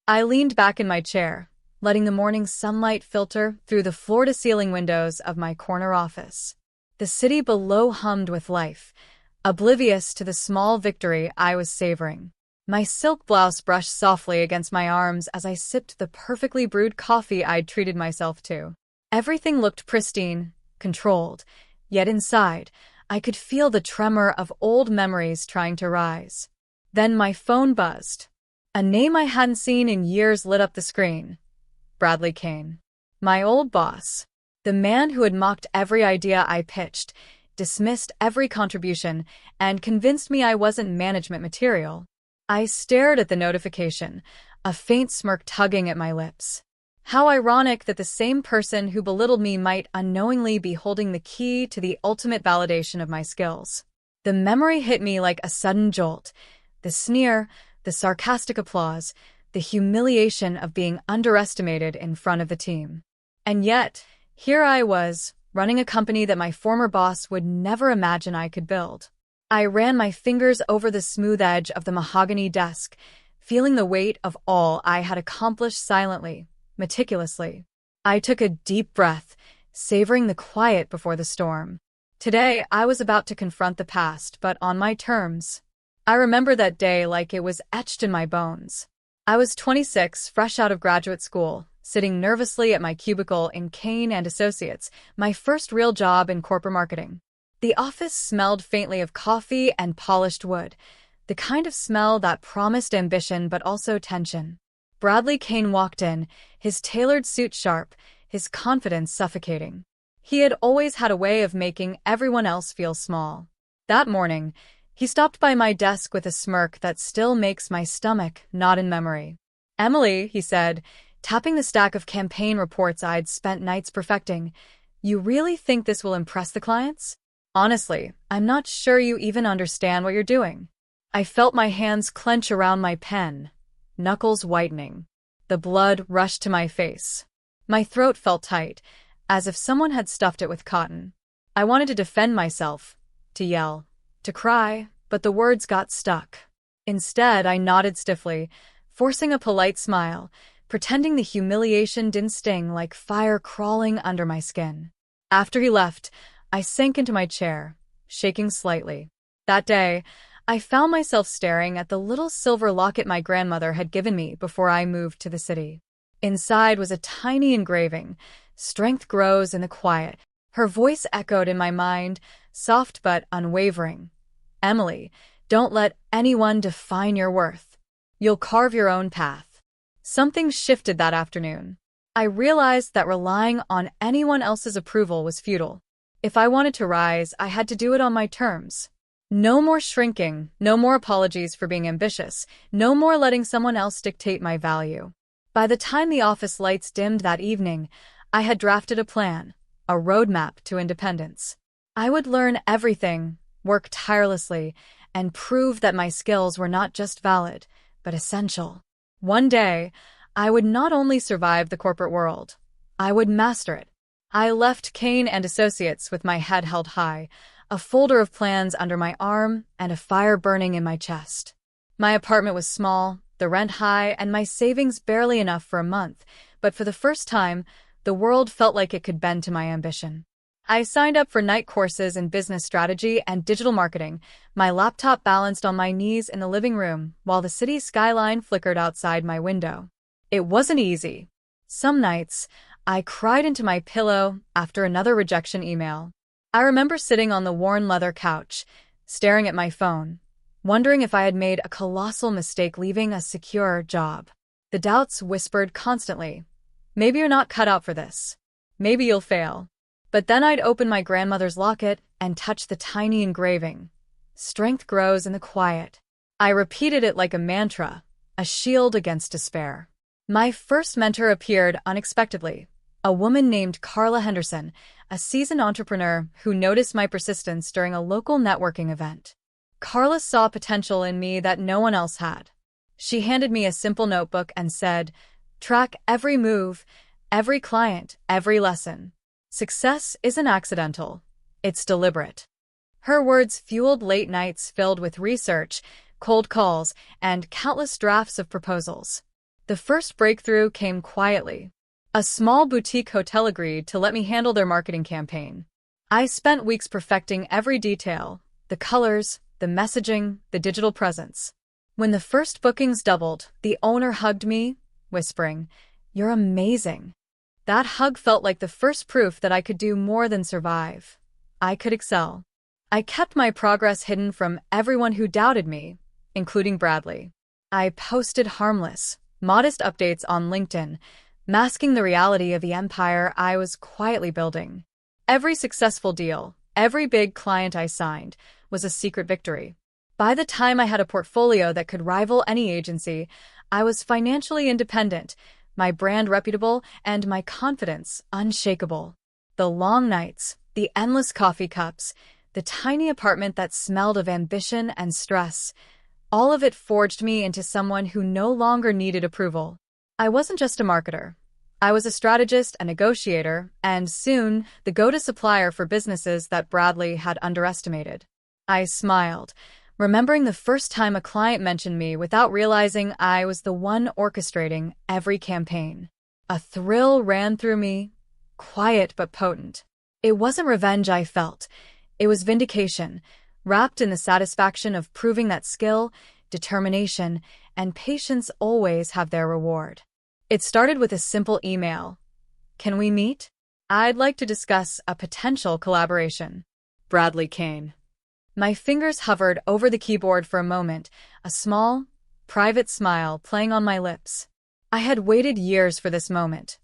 I leaned back in my chair, letting the morning sunlight filter through the floor-to-ceiling windows of my corner office. The city below hummed with life, oblivious to the small victory I was savoring. My silk blouse brushed softly against my arms as I sipped the perfectly brewed coffee I'd treated myself to. Everything looked pristine, controlled, yet inside, I could feel the tremor of old memories trying to rise. Then my phone buzzed. A name I hadn't seen in years lit up the screen. Bradley Kane. My old boss. The man who had mocked every idea I pitched, dismissed every contribution, and convinced me I wasn't management material. I stared at the notification, a faint smirk tugging at my lips. How ironic that the same person who belittled me might unknowingly be holding the key to the ultimate validation of my skills. The memory hit me like a sudden jolt. The sneer, the sarcastic applause, the humiliation of being underestimated in front of the team. And yet, here I was, running a company that my former boss would never imagine I could build. I ran my fingers over the smooth edge of the mahogany desk, feeling the weight of all I had accomplished silently, meticulously. I took a deep breath, savoring the quiet before the storm. Today, I was about to confront the past, but on my terms. I remember that day like it was etched in my bones. I was 26, fresh out of graduate school, sitting nervously at my cubicle in Kane and Associates, my first real job in corporate marketing. The office smelled faintly of coffee and polished wood, the kind of smell that promised ambition but also tension. Bradley Kane walked in, his tailored suit sharp, his confidence suffocating. He had always had a way of making everyone else feel small. That morning, he stopped by my desk with a smirk that still makes my stomach knot in memory. "Emily," he said, tapping the stack of campaign reports I'd spent nights perfecting, "you really think this will impress the clients? Honestly, I'm not sure you even understand what you're doing." I felt my hands clench around my pen, knuckles whitening. The blood rushed to my face. My throat felt tight, as if someone had stuffed it with cotton. I wanted to defend myself, to yell, to cry, but the words got stuck. Instead, I nodded stiffly, forcing a polite smile, pretending the humiliation didn't sting like fire crawling under my skin. After he left, I sank into my chair, shaking slightly. That day, I found myself staring at the little silver locket my grandmother had given me before I moved to the city. Inside was a tiny engraving, "Strength grows in the quiet." Her voice echoed in my mind, soft but unwavering. "Emily, don't let anyone define your worth. You'll carve your own path." Something shifted that afternoon. I realized that relying on anyone else's approval was futile. If I wanted to rise, I had to do it on my terms. No more shrinking, no more apologies for being ambitious, no more letting someone else dictate my value. By the time the office lights dimmed that evening, I had drafted a plan, a roadmap to independence. I would learn everything, work tirelessly, and prove that my skills were not just valid, but essential. One day, I would not only survive the corporate world, I would master it. I left Kane and Associates with my head held high, a folder of plans under my arm and a fire burning in my chest. My apartment was small, the rent high, and my savings barely enough for a month, but for the first time, the world felt like it could bend to my ambition. I signed up for night courses in business strategy and digital marketing, my laptop balanced on my knees in the living room while the city skyline flickered outside my window. It wasn't easy. Some nights, I cried into my pillow after another rejection email. I remember sitting on the worn leather couch, staring at my phone, wondering if I had made a colossal mistake leaving a secure job. The doubts whispered constantly, "Maybe you're not cut out for this. Maybe you'll fail." But then I'd open my grandmother's locket and touch the tiny engraving, "Strength grows in the quiet." I repeated it like a mantra, a shield against despair. My first mentor appeared unexpectedly, a woman named Carla Henderson, a seasoned entrepreneur who noticed my persistence during a local networking event. Carla saw potential in me that no one else had. She handed me a simple notebook and said, "Track every move, every client, every lesson. Success isn't accidental, it's deliberate." Her words fueled late nights filled with research, cold calls, and countless drafts of proposals. The first breakthrough came quietly. A small boutique hotel agreed to let me handle their marketing campaign. I spent weeks perfecting every detail, the colors, the messaging, the digital presence. When the first bookings doubled, the owner hugged me, whispering, "You're amazing." That hug felt like the first proof that I could do more than survive. I could excel. I kept my progress hidden from everyone who doubted me, including Bradley. I posted harmless, modest updates on LinkedIn, masking the reality of the empire I was quietly building. Every successful deal, every big client I signed, was a secret victory. By the time I had a portfolio that could rival any agency, I was financially independent, my brand reputable, and my confidence unshakable. The long nights, the endless coffee cups, the tiny apartment that smelled of ambition and stress, all of it forged me into someone who no longer needed approval. I wasn't just a marketer. I was a strategist, a negotiator, and soon the go-to supplier for businesses that Bradley had underestimated. I smiled, remembering the first time a client mentioned me without realizing I was the one orchestrating every campaign. A thrill ran through me, quiet but potent. It wasn't revenge I felt. It was vindication, wrapped in the satisfaction of proving that skill, determination, and patience always have their reward. It started with a simple email. "Can we meet? I'd like to discuss a potential collaboration. Bradley Kane." My fingers hovered over the keyboard for a moment, a small, private smile playing on my lips. I had waited years for this moment.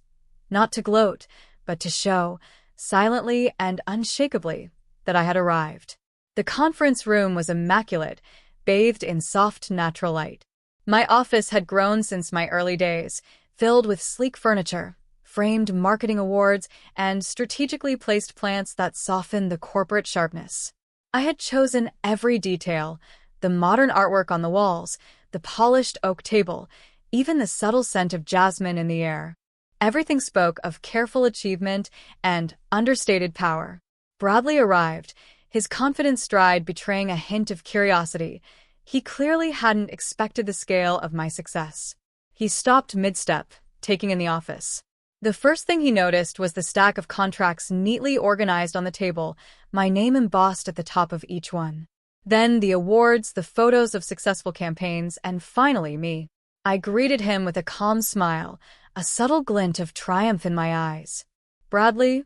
Not to gloat, but to show, silently and unshakably, that I had arrived. The conference room was immaculate, bathed in soft, natural light. My office had grown since my early days, filled with sleek furniture, framed marketing awards, and strategically placed plants that softened the corporate sharpness. I had chosen every detail, the modern artwork on the walls, the polished oak table, even the subtle scent of jasmine in the air. Everything spoke of careful achievement and understated power. Bradley arrived, his confident stride betraying a hint of curiosity. He clearly hadn't expected the scale of my success. He stopped mid-step, taking in the office. The first thing he noticed was the stack of contracts neatly organized on the table, my name embossed at the top of each one. Then the awards, the photos of successful campaigns, and finally me. I greeted him with a calm smile, a subtle glint of triumph in my eyes. "Bradley,"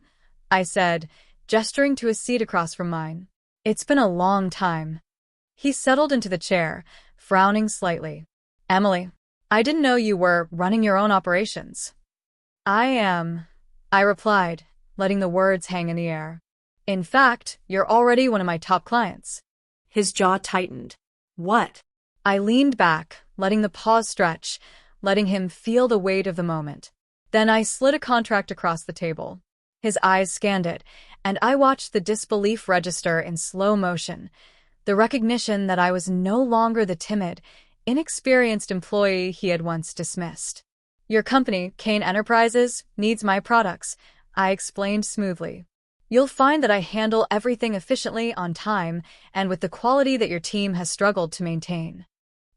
I said, gesturing to a seat across from mine. "It's been a long time." He settled into the chair, frowning slightly. "Emily, I didn't know you were running your own operations." "I am," I replied, letting the words hang in the air. "In fact, you're already one of my top clients." His jaw tightened. "What?" I leaned back, letting the pause stretch, letting him feel the weight of the moment. Then I slid a contract across the table. His eyes scanned it, and I watched the disbelief register in slow motion, the recognition that I was no longer the timid, inexperienced employee he had once dismissed. "Your company, Kane Enterprises, needs my products," I explained smoothly. "You'll find that I handle everything efficiently, on time, and with the quality that your team has struggled to maintain."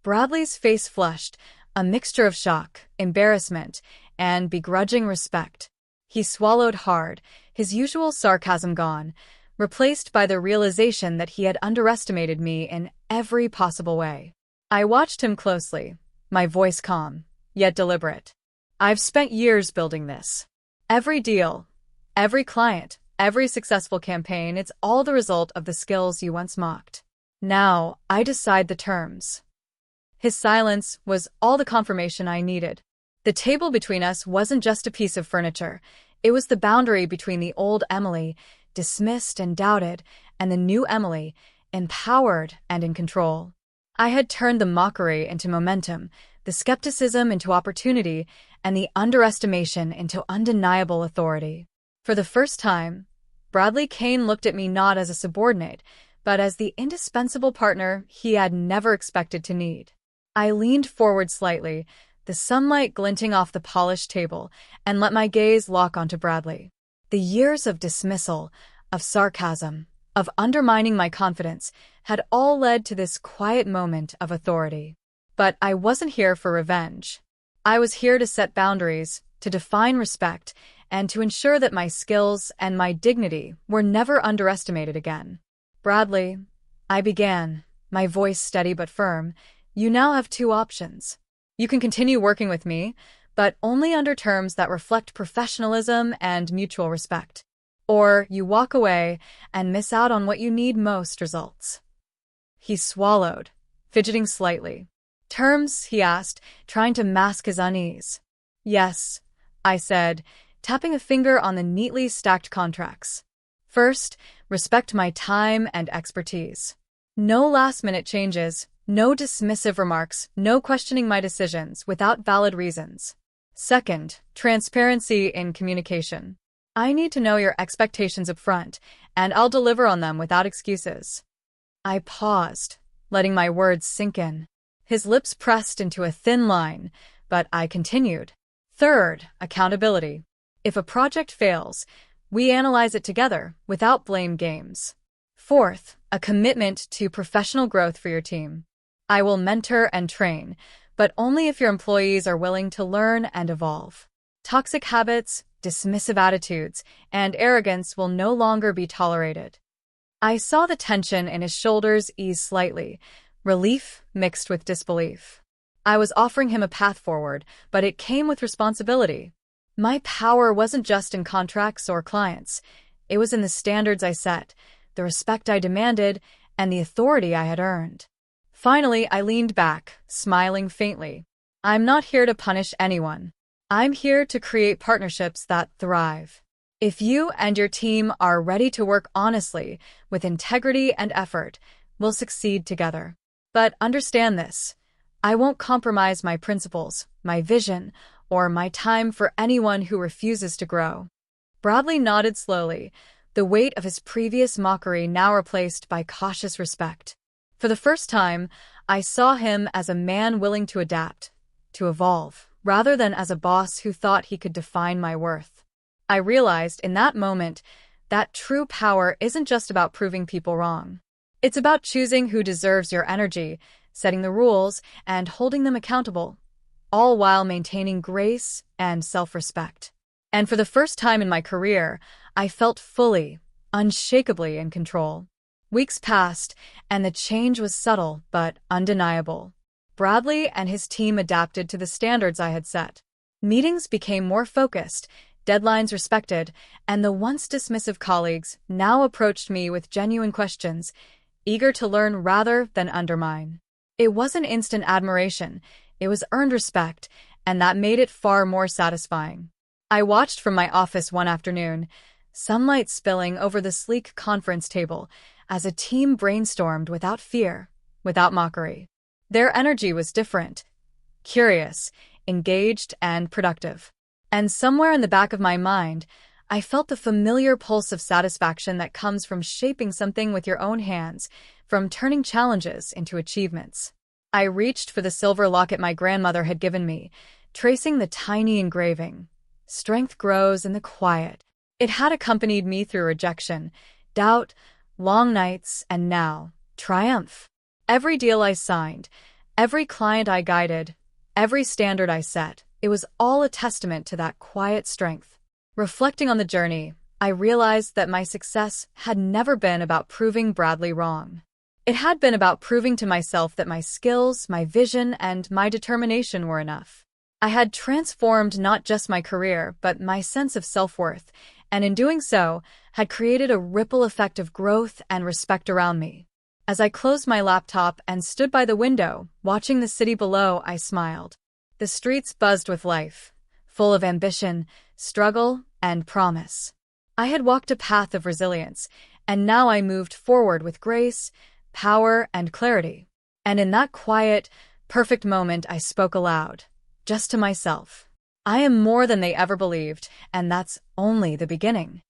Bradley's face flushed, a mixture of shock, embarrassment, and begrudging respect. He swallowed hard, his usual sarcasm gone, replaced by the realization that he had underestimated me in every possible way. I watched him closely, my voice calm, yet deliberate. "I've spent years building this. Every deal, every client, every successful campaign, it's all the result of the skills you once mocked. Now, I decide the terms." His silence was all the confirmation I needed. The table between us wasn't just a piece of furniture. It was the boundary between the old Emily, dismissed and doubted, and the new Emily, empowered and in control. I had turned the mockery into momentum, the skepticism into opportunity, and the underestimation into undeniable authority. For the first time, Bradley Kane looked at me not as a subordinate, but as the indispensable partner he had never expected to need. I leaned forward slightly, the sunlight glinting off the polished table, and let my gaze lock onto Bradley. The years of dismissal, of sarcasm, of undermining my confidence had all led to this quiet moment of authority. But I wasn't here for revenge. I was here to set boundaries, to define respect, and to ensure that my skills and my dignity were never underestimated again. Bradley, I began, my voice steady but firm, you now have two options. You can continue working with me, but only under terms that reflect professionalism and mutual respect. Or you walk away and miss out on what you need most: results. He swallowed, fidgeting slightly. Terms, he asked, trying to mask his unease. Yes, I said, tapping a finger on the neatly stacked contracts. First, respect my time and expertise. No last-minute changes, no dismissive remarks, no questioning my decisions without valid reasons. Second, transparency in communication. I need to know your expectations up front, and I'll deliver on them without excuses. I paused, letting my words sink in. His lips pressed into a thin line, but I continued. Third, accountability. If a project fails, we analyze it together, without blame games. Fourth, a commitment to professional growth for your team. I will mentor and train, but only if your employees are willing to learn and evolve. Toxic habits, dismissive attitudes, and arrogance will no longer be tolerated. I saw the tension in his shoulders ease slightly, relief mixed with disbelief. I was offering him a path forward, but it came with responsibility. My power wasn't just in contracts or clients. It was in the standards I set, the respect I demanded, and the authority I had earned. Finally, I leaned back, smiling faintly. I'm not here to punish anyone. I'm here to create partnerships that thrive. If you and your team are ready to work honestly, with integrity and effort, we'll succeed together. But understand this. I won't compromise my principles, my vision, or my time for anyone who refuses to grow. Bradley nodded slowly, the weight of his previous mockery now replaced by cautious respect. For the first time, I saw him as a man willing to adapt, to evolve, rather than as a boss who thought he could define my worth. I realized in that moment that true power isn't just about proving people wrong. It's about choosing who deserves your energy, setting the rules, and holding them accountable, all while maintaining grace and self-respect. And for the first time in my career, I felt fully, unshakably in control. Weeks passed, and the change was subtle but undeniable. Bradley and his team adapted to the standards I had set. Meetings became more focused, deadlines respected, and the once dismissive colleagues now approached me with genuine questions, eager to learn rather than undermine. It wasn't instant admiration, it was earned respect, and that made it far more satisfying. I watched from my office one afternoon, sunlight spilling over the sleek conference table, as a team brainstormed without fear, without mockery. Their energy was different, curious, engaged, and productive. And somewhere in the back of my mind, I felt the familiar pulse of satisfaction that comes from shaping something with your own hands, from turning challenges into achievements. I reached for the silver locket my grandmother had given me, tracing the tiny engraving. Strength grows in the quiet. It had accompanied me through rejection, doubt, long nights, and now, triumph. Every deal I signed, every client I guided, every standard I set, it was all a testament to that quiet strength. Reflecting on the journey, I realized that my success had never been about proving Bradley wrong. It had been about proving to myself that my skills, my vision, and my determination were enough. I had transformed not just my career, but my sense of self-worth, and in doing so, had created a ripple effect of growth and respect around me. As I closed my laptop and stood by the window, watching the city below, I smiled. The streets buzzed with life, full of ambition, struggle, and promise. I had walked a path of resilience, and now I moved forward with grace, power, and clarity. And in that quiet, perfect moment, I spoke aloud, just to myself. I am more than they ever believed, and that's only the beginning.